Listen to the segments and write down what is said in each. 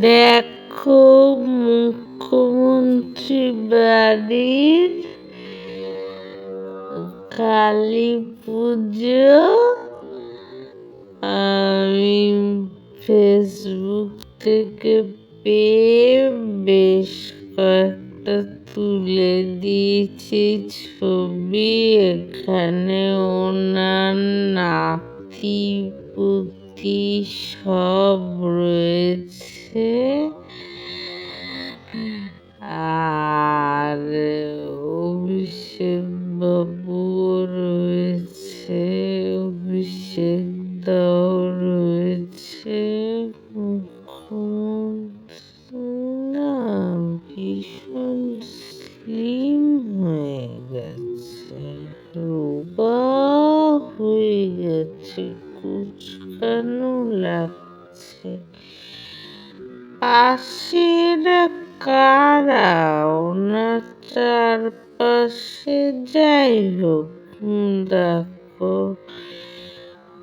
দেখো মুখ্যমন্ত্রী বাড়ির কালীপুজো আমি ফেসবুক থেকে পেয়ে বেশ কয়েকটা তুলে দিয়েছি ছবি। এখানে ওনার নাতি পুতি সব রয়েছে আর অভিষেক বাবুও রয়েছে, অভিষেক দাও রয়েছে। না ভীষণ স্লিম হয়ে গেছে, রোগা হয়ে গেছে, কুচকানো লাগছে। পাশেরা কারা ওনার চারপাশে? যাই হোক, দেখো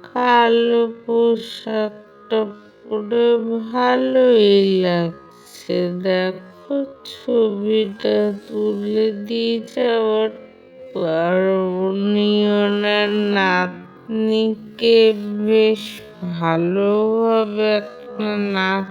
কালো পোশাকটা পরে ভালোই লাগছে। দেখো ছবিটা তুলে দিয়েছে আর উনি ওনার নাতনিকে বেশ ভালোভাবে একটা নাচ